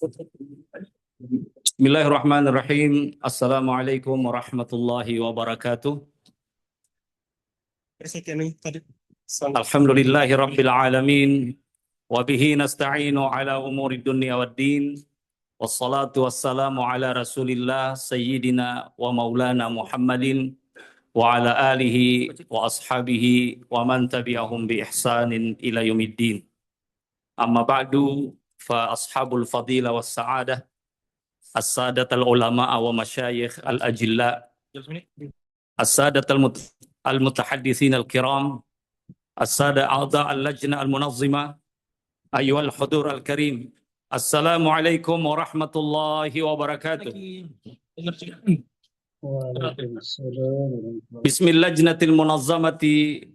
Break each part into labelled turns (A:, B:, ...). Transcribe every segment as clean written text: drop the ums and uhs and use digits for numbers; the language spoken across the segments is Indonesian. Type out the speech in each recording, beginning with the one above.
A: Bismillahirrahmanirrahim. Assalamualaikum warahmatullahi wabarakatuh. Alhamdulillahi rabbil alamin. Wa bihi nasta'inu ala umuri dunya waddin. Wassalatu wassalamu ala rasulillah sayyidina wa maulana Muhammadin wa ala alihi wa ashabihi wa man tabi'ahum bi ihsanin ila yaumiddin. Amma ba'du fa ashabul fadila was sa'adah as-sadat al-ulama wa masyayikh al-ajilla as-sadat al-mutahaddithin al-kiram as-sada a'dha al-lajna al-munazzima ayyuhal hudur al-karim. Assalamualaikum warahmatullahi wabarakatuh. Bismillajnatil munazzamati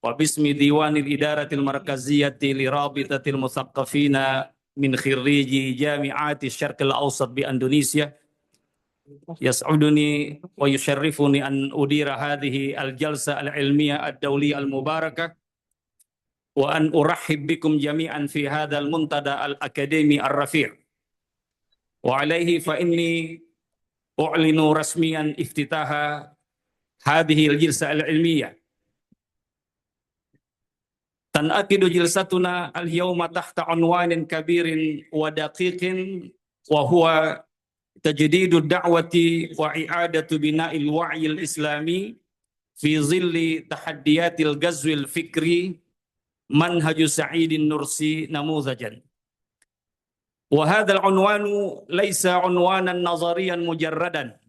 A: wa bismi diwanil idaratil markaziyati li rabitatil musaqqafina min khirriji jami'ati syarqil awsat bi Indonesia. Yas'uduni wa yusharrifuni an udira hadhihi al-jalsa al-ilmiyah ad-dawliyah al-mubarakah wa an urahhib bikum jami'an fi hadzal muntada al-akademi ar-rafi'. Wa alaihi fa inni u'linu rasmiyan iftitaha hadhihi al-jalsa al-ilmiyah. Tan'aqidu jilsatuna al-yawma tahta unwanin kabirin wa daqiqin wa huwa tajdidu da'wati wa i'adatu bina'il wa'yil islami fi zilli tahaddiyatil ghazwil fikri manhaju Sa'idin Nursi namuzajan. Wa hadzal unwanu laysa unwanan nazariyan mujarradan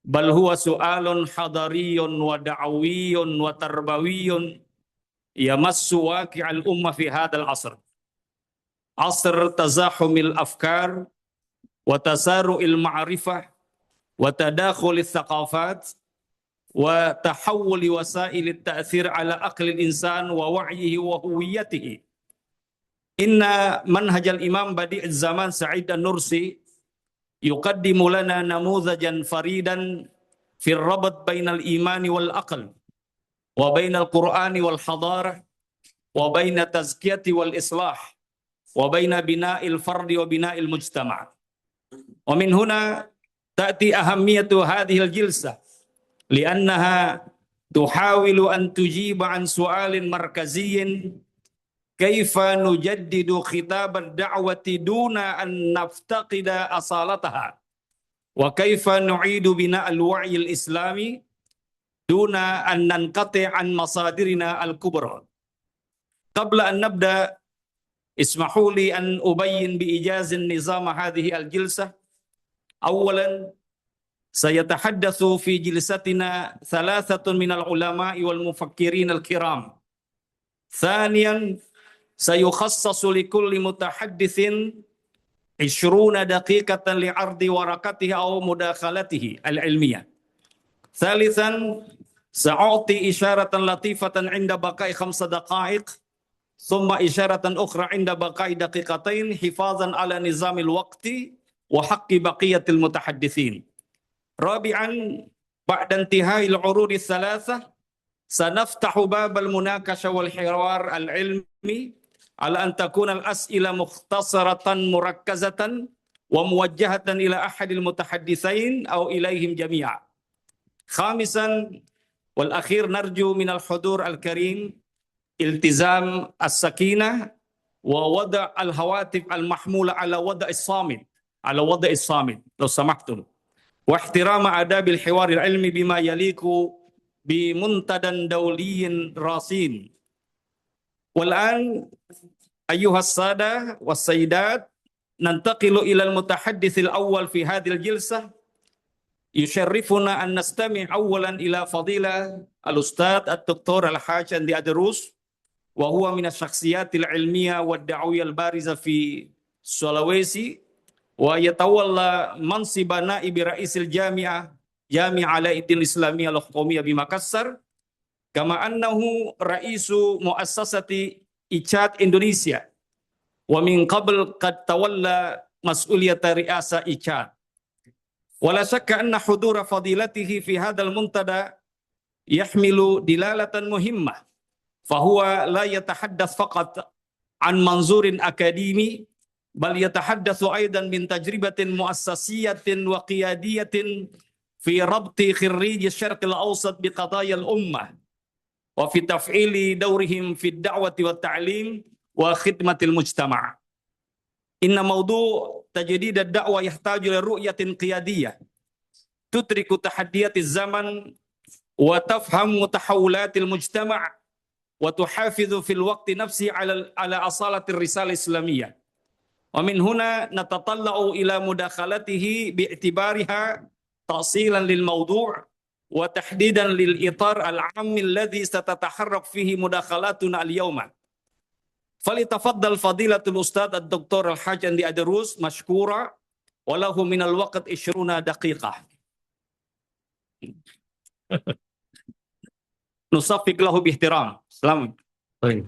A: bal huwa su'alun hadariyun wa da'awiyun wa tarbawiyun yamassu waqi'al ummah fi hadzal asr. Asr tazahumil afkar wa tasaru'il ma'rifah wa tadakhulis thaqafat wa tahawuli wasailit ta'thir ala aqlil insan wa wa'yihi wa huwiyatihi. Inna manhajal imam badi'iz zaman Sa'id an-Nursi yuqaddimu lana namuzajan faridan fi rabat bainal imani wal aql wa bainal qur'ani wal hadarah wa baina tazkiyati wal islah wa baina bina'il fardi wa bina'il mujtama'. Wa min huna ta'ti ahammiyatu hadhihi al-jilsah li'annaha tuhawilu an tujiba an su'alin markaziyyin kaifa nujaddidu khitab ad-da'wati duna an naftaqida asalataha wa kaifa nu'idu bina'al wa'yi al-islami duna an nanqati' an masadirina al-kubra. Qabla an nabda ismahu li an ubayyin bi ijazin nizam hadhihi al-jilsah. Awalan sayatahaddatsu fi jilsatina thalathatun minal ulama'i wal mufakkirin al-kiram. Thaniyan sayukhassasu li kulli mutahaddithin 20 daqiqatan li'ardi warakatihi aw mudakhalatihi al-ilmiyah. Thalithan sa'u'ti isyaratan latifatan 'inda baqa'i 5 daqa'iq thumma isyaratan ukhra 'inda baqa'i daqiqatain hifazan 'ala nizamil waqti wa haqqi baqiyatil mutahaddithin. Rabi'an ba'da intihai al-'urudi ats-tsalatsah sanaftahu babal munakasha wal hiwar al-'ilmi 'ala an takuna al-as'ila mukhtasaratan murakkazatan wa muwajjahatan ila ahadil mutahadditsain aw ilaihim jami'a. Khamisan wal akhir narju minal hudur al-karim iltizam as-sakinah wa wada' al-hawatif al-mahmula ala wada' as-samit law samahtum wa ihtirama adabil hiwar al-ilmi bima yaliku bi muntadan dawliyin rasin. Wal an ayyuhas sada was sayyidat nantaqilu ila al-mutahaddits al-awwal fi hadhihi al-jilsah. Yusharrifuna an nastami' awalan ila fadila al-ustad ad-doktor al-haj Andi Adrus wa huwa min asy-syakhsiyatil ilmiyah wad da'wiyah al-bariza fi Sulawesi wa yatawalla mansiba naibi ra'isil jami'ah Alauddin Islamiyah al-Hukumiyah bi Makassar kama annahu ra'isu muassasati ICAD Indonesia wa min qabl qad tawalla mas'uliyata ri'asa ICAD. Wala syakka anna hudura fadilatihi fi hadzal muntada yahmilu dilalatan muhimmah fahuwa la yatahaddath faqat an manzurin akademi bal yatahaddatsu aidan min tajribatin muassasiyatin wa qiyadiyatin fi rabti khirrij asy-syarq al-awsat bi qadaya al-ummah wa fi taf'ili dawrihim fi ad-da'wati wat ta'lim wa khidmatil mujtama'. Inna mawdu' tajdid ad-da'wah yahtaju ila ru'yatin qiyadiyyah tudriku tahaddiyatiz zaman wa tafhamu tahawulatil mujtama' wa tuhafidhu fil waqti nafsi ala asalatir risalah islamiyah. Wa min huna natatalla'u ila mudakhalatihi bi'tibariha ta'silan lil mawdu' wa tahdidan lil itar al-'am alladhi satataharrak fihi mudakhalatuna al-yawma. Falitafaddal fadilatul ustad ad-doktor al-hajj Andi Adrus mashkura wa lahu minal waqt 20 daqiqah. Nusaffiq lahu bihtiram. Selamat.
B: Baik.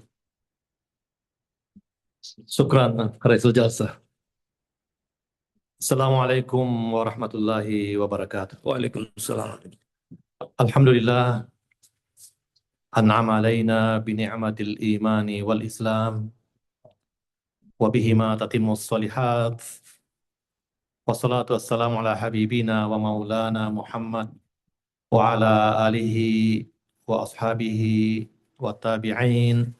B: Syukran Raisul Jalsah. Assalamualaikum warahmatullahi wabarakatuh.
A: Waalaikumsalam.
B: Alhamdulillah an'ama alaina bi ni'matil imani wal islam wa bihima tatimmus shalihat. Wassalatu wassalamu ala habibina wa maulana Muhammad wa ala alihi wa ashabihi wa tabi'in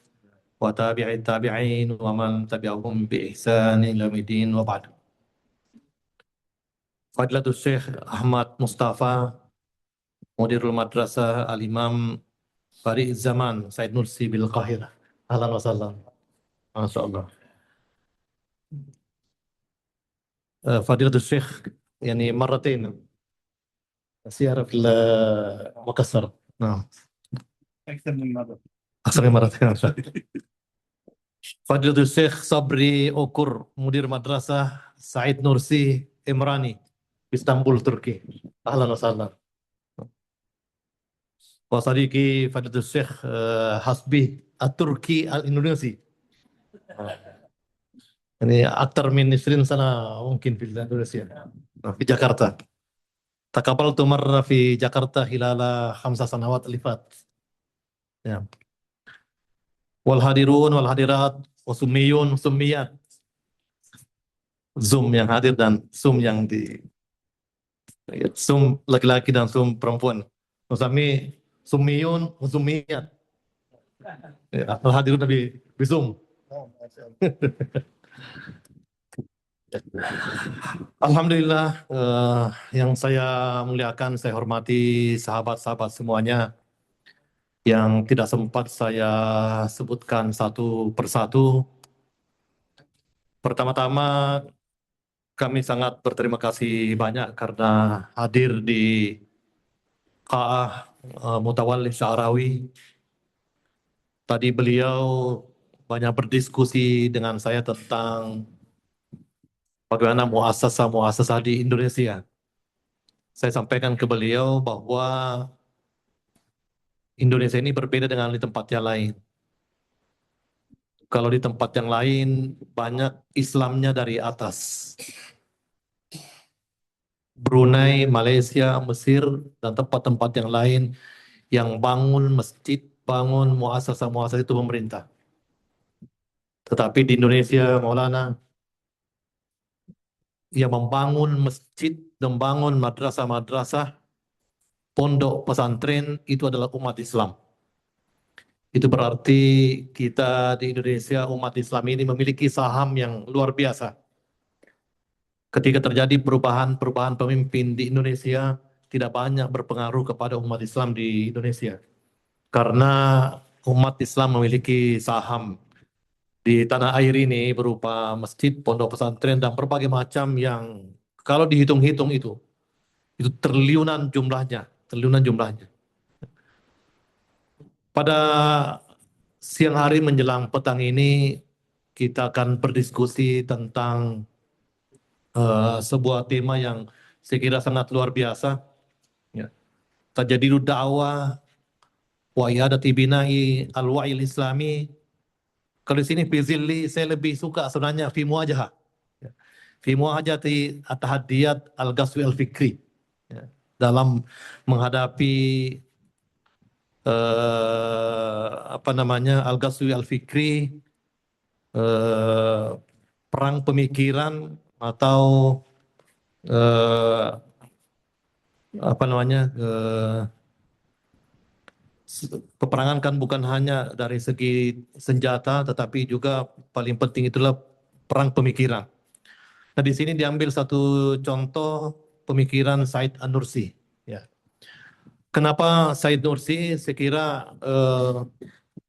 B: wa tabi'it tabi'in wa man tabi'ahum bi ihsan ila yaumil wa ba'd. Fadilatul Syekh Ahmad Mustafa, Mudirul Madrasah Al-Imam Fari Zaman Said Nursi bil Qahirah. Ahlan wa sahlan. Masyaallah. Fadilatul Syekh yani marratain زيارة في مكسر. نعم.
A: أكثر من مرة.
B: أكثر من مرة. Fadilatul Syekh Sabri Okur, Mudir Madrasah Said Nursi Imrani, Istanbul, Turki. Ahlan wa sahlan. Wa sadiqi Fadilatul Syekh Hasbi At-Turki Al-Indonesia. Ini aktar min 20 sana mungkin di Indonesia. Di Jakarta. Taqabaltu marra fi Jakarta hilala 5 sanawat lifat. Ya. Wal hadirun wal hadirat wa summiyun summiyat. Zoom yang hadir dan Zoom yang di Zoom laki-laki dan Zoom perempuan. Kami summiyun wa summiyat. Ya, al hadirun di Zoom. Alhamdulillah, yang saya muliakan, saya hormati sahabat-sahabat semuanya yang tidak sempat saya sebutkan satu persatu. Pertama-tama, kami sangat berterima kasih banyak karena hadir di Qa'ah Mutawalli Sya'rawi. Tadi beliau banyak berdiskusi dengan saya tentang bagaimana muasasah di Indonesia. Saya sampaikan ke beliau bahwa Indonesia ini berbeda dengan di tempat yang lain. Kalau di tempat yang lain banyak Islamnya dari atas. Brunei, Malaysia, Mesir, dan tempat-tempat yang lain yang bangun masjid, bangun muasasah itu pemerintah. Tetapi di Indonesia, Maulana, yang membangun masjid, membangun madrasah-madrasah, pondok pesantren itu adalah umat Islam. Itu berarti kita di Indonesia, umat Islam ini memiliki saham yang luar biasa. Ketika terjadi perubahan pemimpin di Indonesia, tidak banyak berpengaruh kepada umat Islam di Indonesia. Karena umat Islam memiliki saham di tanah air ini berupa masjid, pondok pesantren, dan berbagai macam yang kalau dihitung-hitung itu triliunan jumlahnya. Pada siang hari menjelang petang ini kita akan berdiskusi tentang sebuah tema yang saya kira sangat luar biasa. Ya. Tajadidud da'wah wa i'adati bina'i al-wa'il islami. Kalau di sini Fizilli saya lebih suka sebenarnya fi muwajahah. Ya. Fi muwajahati at-tahaddiyat al-ghazwi al-fikri. Ya. Dalam menghadapi al-ghazwi al-fikri, perang pemikiran atau apa namanya peperangan kan bukan hanya dari segi senjata, tetapi juga paling penting itulah perang pemikiran. Nah, di sini diambil satu contoh pemikiran Said An-Nursi. Ya. Kenapa Said Nursi? Saya kira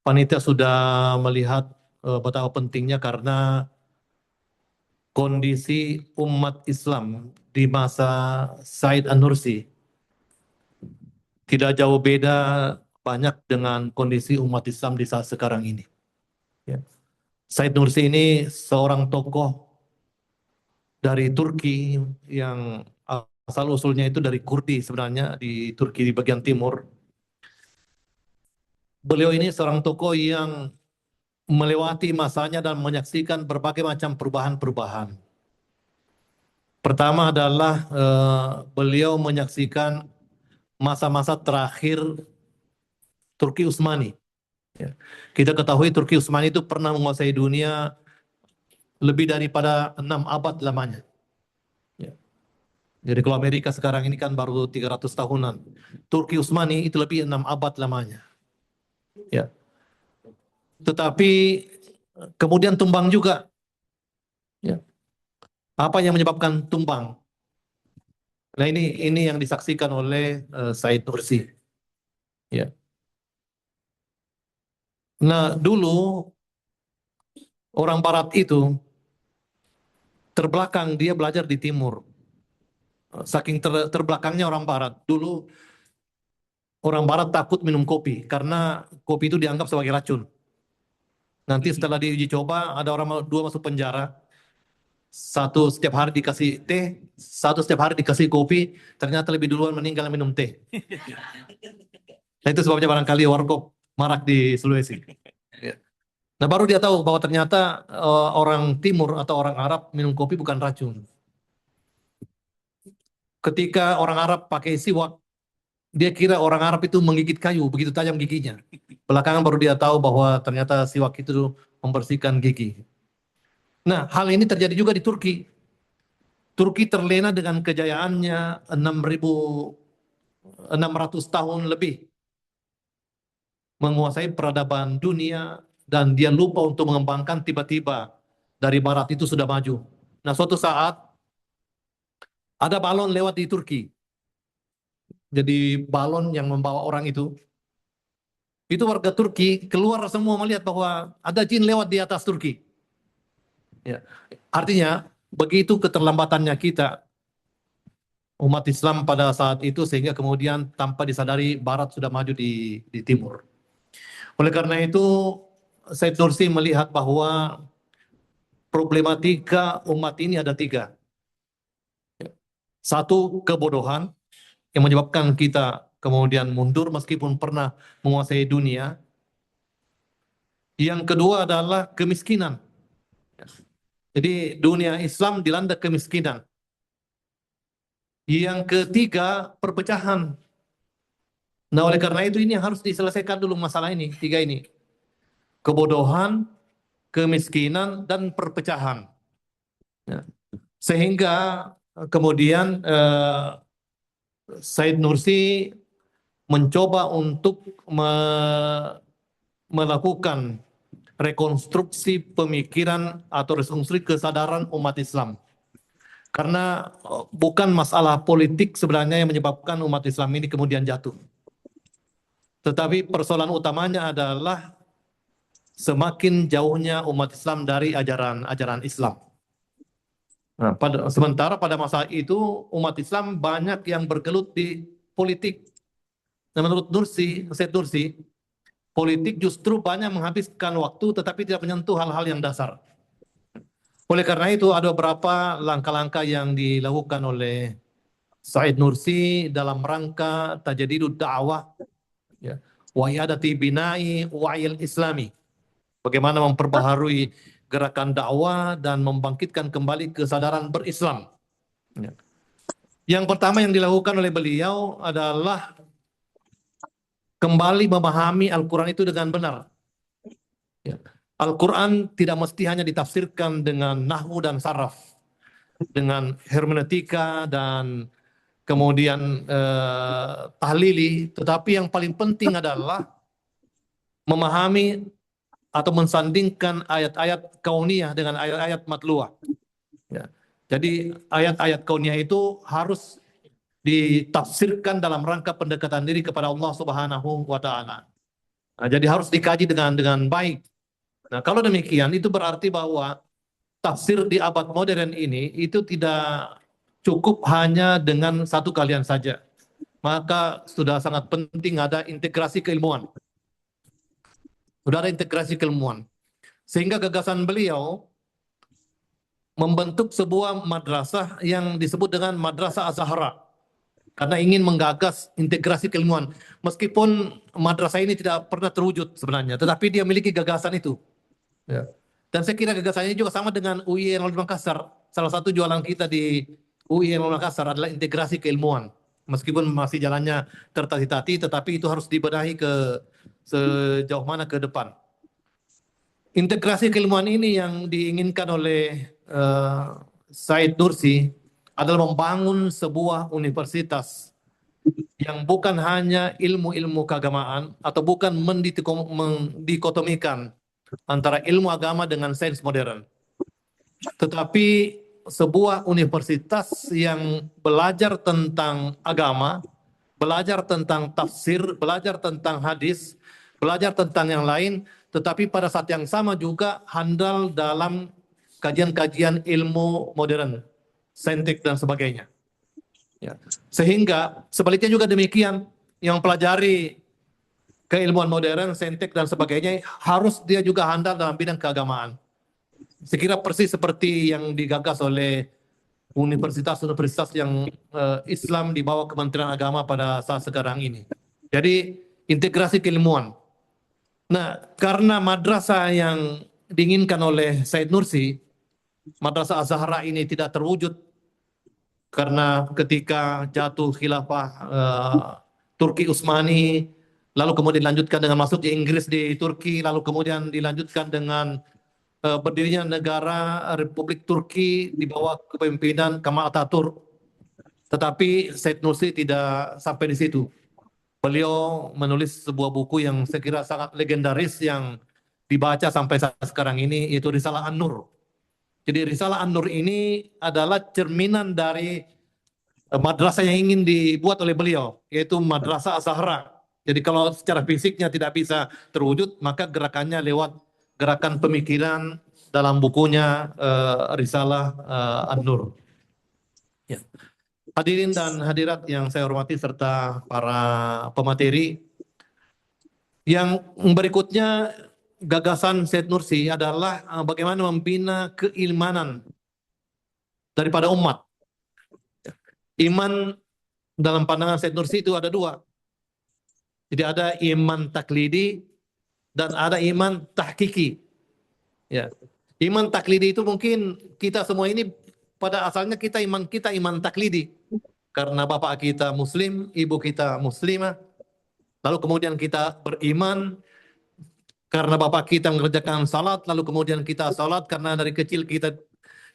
B: panitia sudah melihat betapa pentingnya karena kondisi umat Islam di masa Said An-Nursi tidak jauh beda banyak dengan kondisi umat Islam di saat sekarang ini. Ya. Said Nursi ini seorang tokoh dari Turki yang asal usulnya itu dari Kurdi sebenarnya di Turki di bagian timur. Beliau ini seorang tokoh yang melewati masanya dan menyaksikan berbagai macam perubahan-perubahan. Pertama adalah beliau menyaksikan masa-masa terakhir Turki Utsmani. Ya. Kita ketahui Turki Utsmani itu pernah menguasai dunia lebih daripada 6 abad lamanya. Ya. Jadi kalau Amerika sekarang ini kan baru 300 tahunan. Turki Utsmani itu lebih 6 abad lamanya. Ya. Tetapi kemudian tumbang juga. Ya. Apa yang menyebabkan tumbang? Nah ini yang disaksikan oleh Said Nursi. Ya. Nah dulu orang Barat itu terbelakang, dia belajar di Timur. Saking terbelakangnya orang Barat. Dulu orang Barat takut minum kopi karena kopi itu dianggap sebagai racun. Nanti setelah diuji coba ada orang dua masuk penjara. Satu setiap hari dikasih teh, satu setiap hari dikasih kopi, ternyata lebih duluan meninggal minum teh. Nah itu sebabnya barangkali warkop marak di Sulawesi. Ya. Nah baru dia tahu bahwa ternyata orang Timur atau orang Arab minum kopi bukan racun. Ketika orang Arab pakai siwak, dia kira orang Arab itu menggigit kayu, begitu tajam giginya. Belakangan baru dia tahu bahwa ternyata siwak itu membersihkan gigi. Nah hal ini terjadi juga di Turki. Turki terlena dengan kejayaannya 6.600 tahun lebih menguasai peradaban dunia dan dia lupa untuk mengembangkan tiba-tiba dari barat itu sudah maju. Nah suatu saat ada balon lewat di Turki. Jadi balon yang membawa orang itu warga Turki keluar semua melihat bahwa ada jin lewat di atas Turki. Ya. Artinya begitu keterlambatannya kita umat Islam pada saat itu sehingga kemudian tanpa disadari barat sudah maju di timur. Oleh karena itu Said Nursi melihat bahwa problematika umat ini ada 3. Satu, kebodohan yang menyebabkan kita kemudian mundur meskipun pernah menguasai dunia. Yang kedua adalah kemiskinan. Jadi dunia Islam dilanda kemiskinan. Yang ketiga, perpecahan. Nah oleh karena itu ini yang harus diselesaikan dulu masalah ini, 3 ini. Kebodohan, kemiskinan, dan perpecahan. Ya. Sehingga kemudian Said Nursi mencoba untuk melakukan rekonstruksi pemikiran atau rekonstruksi kesadaran umat Islam. Karena bukan masalah politik sebenarnya yang menyebabkan umat Islam ini kemudian jatuh. Tetapi persoalan utamanya adalah semakin jauhnya umat Islam dari ajaran Islam. Nah, sementara pada masa itu umat Islam banyak yang bergelut di politik. Nah, menurut Said Nursi, politik justru banyak menghabiskan waktu tetapi tidak menyentuh hal-hal yang dasar. Oleh karena itu ada beberapa langkah-langkah yang dilakukan oleh Said Nursi dalam rangka tajdidud da'wah, ya, wa i'adati bina'i wa'il islami. Bagaimana memperbaharui gerakan dakwah dan membangkitkan kembali kesadaran berislam. Ya. Yang pertama yang dilakukan oleh beliau adalah kembali memahami Al-Quran itu dengan benar. Ya. Al-Quran tidak mesti hanya ditafsirkan dengan nahwu dan saraf, dengan hermeneutika dan kemudian tahlili, tetapi yang paling penting adalah memahami atau mensandingkan ayat-ayat kauniyah dengan ayat-ayat matluah. Ya. Jadi ayat-ayat kauniyah itu harus ditafsirkan dalam rangka pendekatan diri kepada Allah Subhanahu wa taala. Nah, jadi harus dikaji dengan baik. Nah, kalau demikian itu berarti bahwa tafsir di abad modern ini itu tidak cukup hanya dengan satu kalian saja. Maka sudah sangat penting ada integrasi keilmuan. Sudah ada integrasi keilmuan. Sehingga gagasan beliau membentuk sebuah madrasah yang disebut dengan Madrasah Az-Zahra. Karena ingin menggagas integrasi keilmuan. Meskipun madrasah ini tidak pernah terwujud sebenarnya, tetapi dia memiliki gagasan itu. Ya. Dan saya kira gagasannya juga sama dengan UI Yang Makassar. Salah satu jualan kita di UI Yang Makassar adalah integrasi keilmuan. Meskipun masih jalannya tertati-tati, tetapi itu harus dibenahi ke sejauh mana ke depan. Integrasi keilmuan ini yang diinginkan oleh Said Nursi adalah membangun sebuah universitas yang bukan hanya ilmu-ilmu keagamaan atau bukan mendikotomikan antara ilmu agama dengan sains modern. Tetapi sebuah universitas yang belajar tentang agama, belajar tentang tafsir, belajar tentang hadis, belajar tentang yang lain, tetapi pada saat yang sama juga handal dalam kajian-kajian ilmu modern, saintik dan sebagainya. Ya. Sehingga sebaliknya juga demikian, yang pelajari keilmuan modern, saintik dan sebagainya harus dia juga handal dalam bidang keagamaan. Sekira persis seperti yang digagas oleh universitas-universitas yang Islam di bawah Kementerian Agama pada saat sekarang ini. Jadi integrasi keilmuan. Nah, karena madrasah yang diinginkan oleh Said Nursi, Madrasah Az-Zahra ini tidak terwujud karena ketika jatuh khilafah Turki Utsmani, lalu kemudian dilanjutkan dengan masuk di Inggris di Turki, lalu kemudian dilanjutkan dengan berdirinya negara Republik Turki di bawah kepemimpinan Kemal Atatürk. Tetapi Said Nursi tidak sampai di situ. Beliau menulis sebuah buku yang saya kira sangat legendaris yang dibaca sampai saat sekarang ini, yaitu Risalah An-Nur. Jadi Risalah An-Nur ini adalah cerminan dari madrasah yang ingin dibuat oleh beliau, yaitu Madrasah Az-Zahra. Jadi kalau secara fisiknya tidak bisa terwujud, maka gerakannya lewat gerakan pemikiran dalam bukunya Risalah An-Nur. Ya. Hadirin dan hadirat yang saya hormati serta para pemateri, yang berikutnya gagasan Said Nursi adalah bagaimana membina keimanan daripada umat. Iman dalam pandangan Said Nursi itu ada dua. Jadi ada iman taklidi dan ada iman tahkiki. Ya. Iman taklidi itu mungkin kita semua ini pada asalnya kita iman taklidi. Karena bapak kita muslim, ibu kita muslimah. Lalu kemudian kita beriman karena bapak kita mengerjakan salat, lalu kemudian kita salat karena dari kecil kita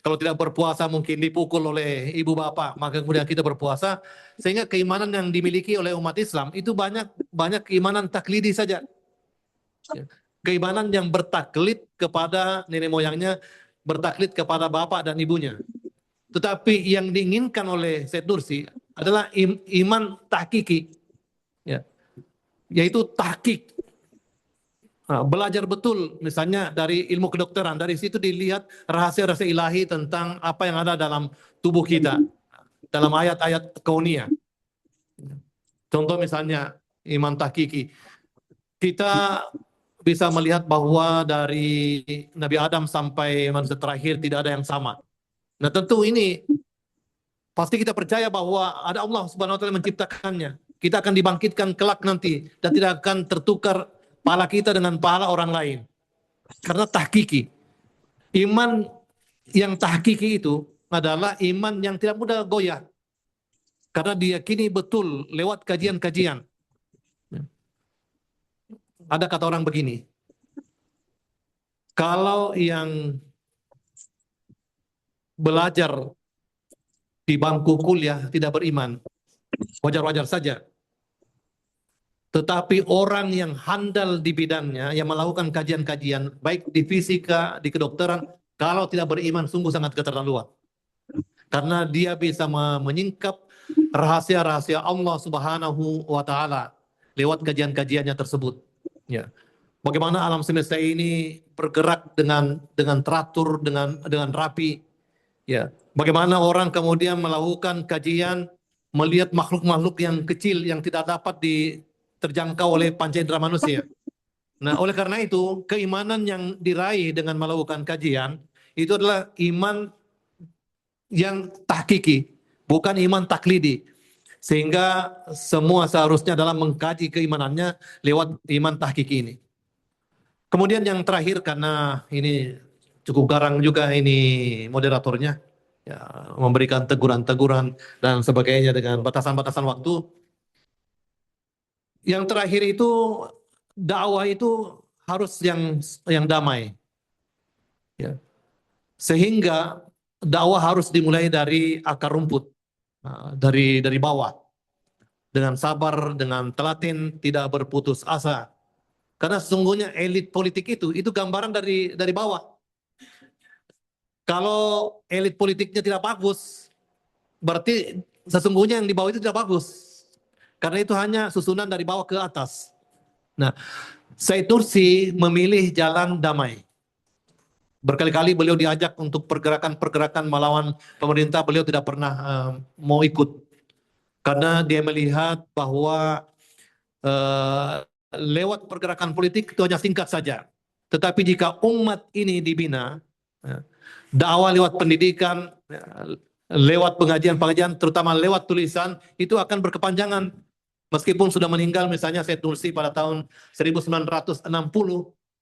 B: kalau tidak berpuasa mungkin dipukul oleh ibu bapak, maka kemudian kita berpuasa, sehingga keimanan yang dimiliki oleh umat Islam itu banyak keimanan taklidi saja. Keimanan yang bertaklid kepada nenek moyangnya, bertaklid kepada bapak dan ibunya. Tetapi yang diinginkan oleh Said Nursi adalah iman tahkiki, ya, yaitu tahkik. Nah, belajar betul misalnya dari ilmu kedokteran, dari situ dilihat rahasia-rahasia ilahi tentang apa yang ada dalam tubuh kita, dalam ayat-ayat kauniyah. Contoh misalnya iman tahkiki. Kita bisa melihat bahwa dari Nabi Adam sampai manusia terakhir tidak ada yang sama. Nah tentu ini pasti kita percaya bahwa ada Allah Subhanahu wa taala menciptakannya. Kita akan dibangkitkan kelak nanti dan tidak akan tertukar pahala kita dengan pahala orang lain. Karena tahkiki. Iman yang tahkiki itu adalah iman yang tidak mudah goyah. Karena diyakini betul lewat kajian-kajian. Ada kata orang begini, Kalau yang belajar di bangku kuliah tidak beriman, wajar-wajar saja. Tetapi orang yang handal di bidangnya, yang melakukan kajian-kajian, baik di fisika, di kedokteran, kalau tidak beriman sungguh sangat keterlaluan. Karena dia bisa menyingkap rahasia-rahasia Allah Subhanahu wa Ta'ala lewat kajian-kajiannya tersebut. Ya. Bagaimana alam semesta ini bergerak dengan teratur, dengan rapi. Ya. Bagaimana orang kemudian melakukan kajian, melihat makhluk-makhluk yang kecil yang tidak dapat terjangkau oleh panca indera manusia. Nah, oleh karena itu, keimanan yang diraih dengan melakukan kajian itu adalah iman yang tahkiki, bukan iman taklidi. Sehingga semua seharusnya dalam mengkaji keimanannya lewat iman tahkiki ini. Kemudian yang terakhir, karena ini cukup garang juga ini moderatornya, ya, memberikan teguran-teguran dan sebagainya dengan batasan-batasan waktu. Yang terakhir itu, dakwah itu harus yang damai. Ya. Sehingga dakwah harus dimulai dari akar rumput, dari bawah, dengan sabar, dengan telaten, tidak berputus asa. Karena sesungguhnya elit politik itu gambaran dari bawah. Kalau elit politiknya tidak bagus, berarti sesungguhnya yang di bawah itu tidak bagus. Karena itu hanya susunan dari bawah ke atas. Nah, Said Nursi memilih jalan damai. Berkali-kali beliau diajak untuk pergerakan-pergerakan melawan pemerintah, beliau tidak pernah mau ikut. Karena dia melihat bahwa lewat pergerakan politik itu hanya singkat saja. Tetapi jika umat ini dibina, dakwah lewat pendidikan, lewat pengajian-pengajian, terutama lewat tulisan, itu akan berkepanjangan. Meskipun sudah meninggal misalnya Said Nursi pada tahun 1960,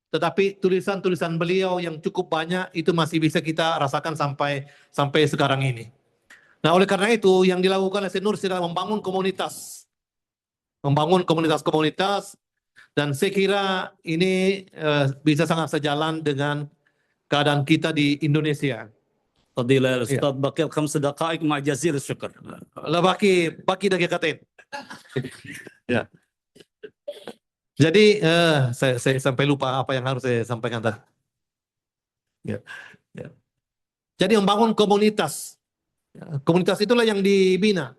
B: tetapi tulisan-tulisan beliau yang cukup banyak itu masih bisa kita rasakan sampai sekarang ini. Nah, oleh karena itu yang dilakukan oleh Said Nursi adalah membangun komunitas. Membangun komunitas-komunitas, dan saya kira ini bisa sangat sejalan dengan keadaan kita di Indonesia.
A: فضيلة الأستاذ بقي 5 دقائق مع جزيل الشكر.
B: Lah baki dakikatin. Ya. Jadi saya sampai lupa apa yang harus saya sampaikan tadi. Ya. Ya. Jadi membangun komunitas. Komunitas itulah yang dibina.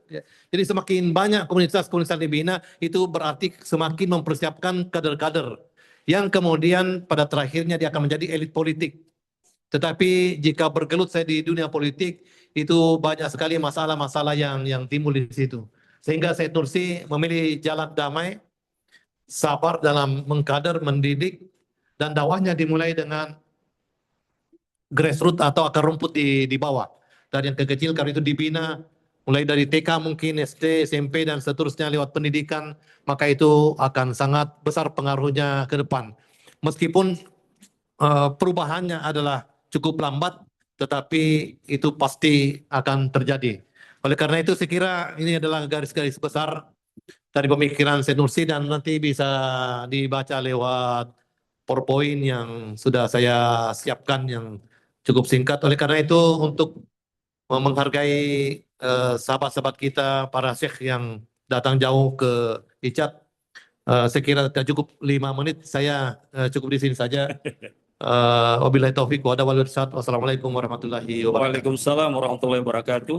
B: Jadi semakin banyak komunitas dibina, itu berarti semakin mempersiapkan kader-kader yang kemudian pada terakhirnya dia akan menjadi elit politik. Tetapi jika bergelut saya di dunia politik, itu banyak sekali masalah-masalah yang timbul di situ. Sehingga Said Nursi memilih jalan damai, sabar dalam mengkader, mendidik, dan dakwahnya dimulai dengan grassroots atau akar rumput di bawah. Dari yang kecil karena itu dibina mulai dari TK mungkin SD, SMP dan seterusnya lewat pendidikan, maka itu akan sangat besar pengaruhnya ke depan. Meskipun perubahannya adalah cukup lambat, tetapi itu pasti akan terjadi. Oleh karena itu saya kira ini adalah garis-garis besar dari pemikiran Said Nursi, dan nanti bisa dibaca lewat PowerPoint yang sudah saya siapkan yang cukup singkat. Oleh karena itu untuk menghargai sahabat-sahabat kita, para syekh yang datang jauh ke ICAT, saya kira cukup 5 menit, saya cukup di sini saja. Wabillahi taufik wa hidayah wal irsyad. Wassalamualaikum warahmatullahi wabarakatuh.
A: Waalaikumsalam warahmatullahi wabarakatuh.